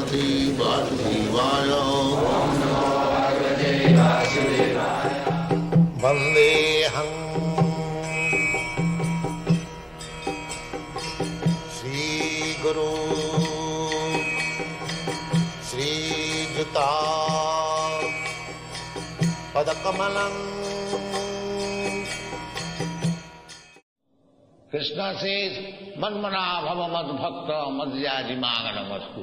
Bhagavate Vasudevaya. Vandeham Shri Guru Shri Juta Padakamalam. Krishna says, Manmana bhava mad bhakta madhyaji maganamastu.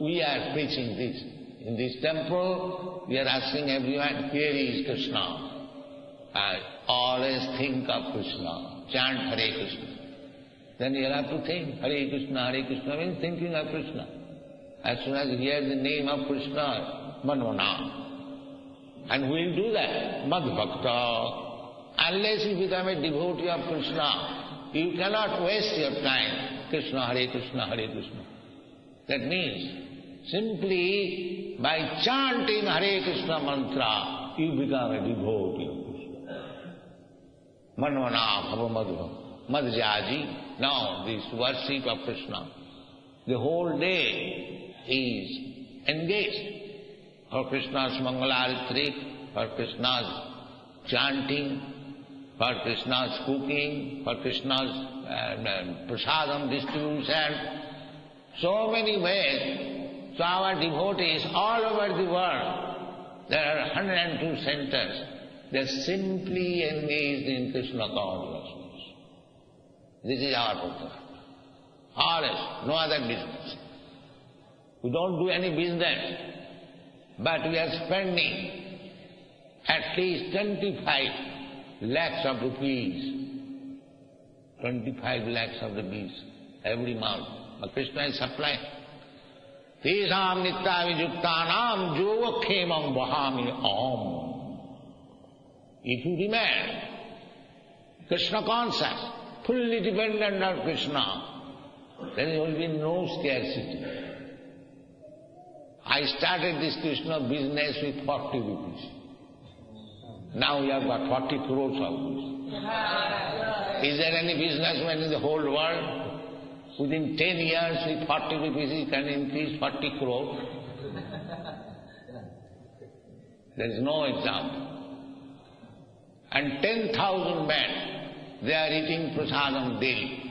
We are preaching this. In this temple, we are asking everyone, here is Krishna. And always think of Krishna. Chant Hare Krishna. Then you have to think, Hare Krishna means thinking of Krishna. As soon as you hear the name of Krishna, Manmana. And who will do that? Mad bhakta. Unless you become a devotee of Krishna, you cannot waste your time. Krishna, Hare Krishna, Hare Krishna. That means, simply by chanting Hare Krishna mantra, you become a devotee of Krishna. Manvana bhava madhva. Madhyaji. Now, this worship of Krishna, the whole day is engaged for Krishna's Mangalarati, for Krishna's chanting, for Krishna's cooking, for Krishna's prasadam distribution, so many ways. So our devotees all over the world, there are 102 centers, they are simply engaged in Krishna consciousness. This is our program. Always, no other business. We don't do any business, but we are spending at least 25 lakhs of rupees, 25 lakhs of rupees every month. But Krishna is supplying. Tesam nitya vijuktanam yoga khemam vahami om. If you remain Krishna conscious, fully dependent on Krishna, then there will be no scarcity. I started this Krishna business with 40 rupees. Now we have got 40 crores of this. Is there any businessman in the whole world? Within 10 years with 40 rupees he can increase 40 crores. There is no example. And 10,000 men, they are eating prasadam daily.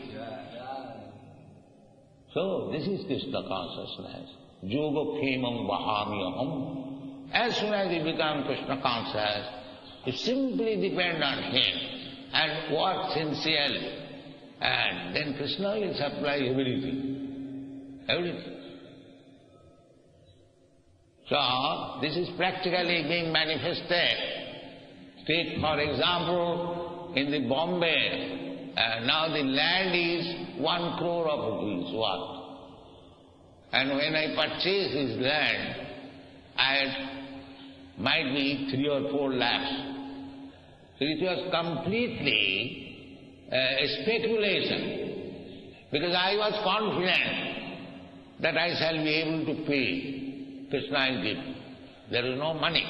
So this is Krishna consciousness. Yoga khemam vahami aham. As soon as you become Krishna conscious, you simply depend on Him and work sincerely. And then Krishna will supply everything. Everything. So, this is practically being manifested. Take for example, in the Bombay, now the land is 1 crore of rupees worth. And when I purchased this land, I had might be 3 or 4 lakhs. So it was completely a speculation, because I was confident that I shall be able to pay. Krishna will give. There is no money.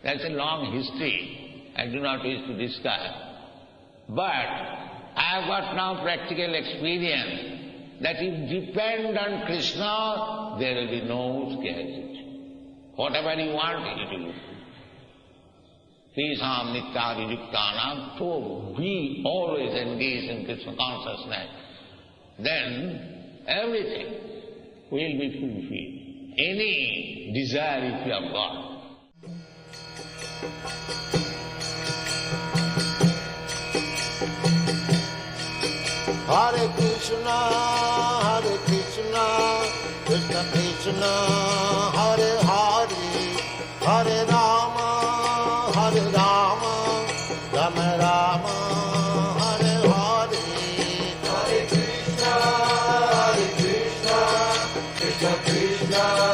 That's a long history. I do not wish to discuss. But I have got now practical experience that if you depend on Krishna, there will be no scarcity. Whatever you want, it will be. Tesam nitya vijuktanam. So be always engaged in Krishna consciousness. Then everything will be fulfilled. Any desire if you have got. Hare Krishna, Krishna Krishna, Hare Hare, Hare Rama, Hare Rama, Rama Rama, Hare Hare. Hare Krishna, Krishna Krishna.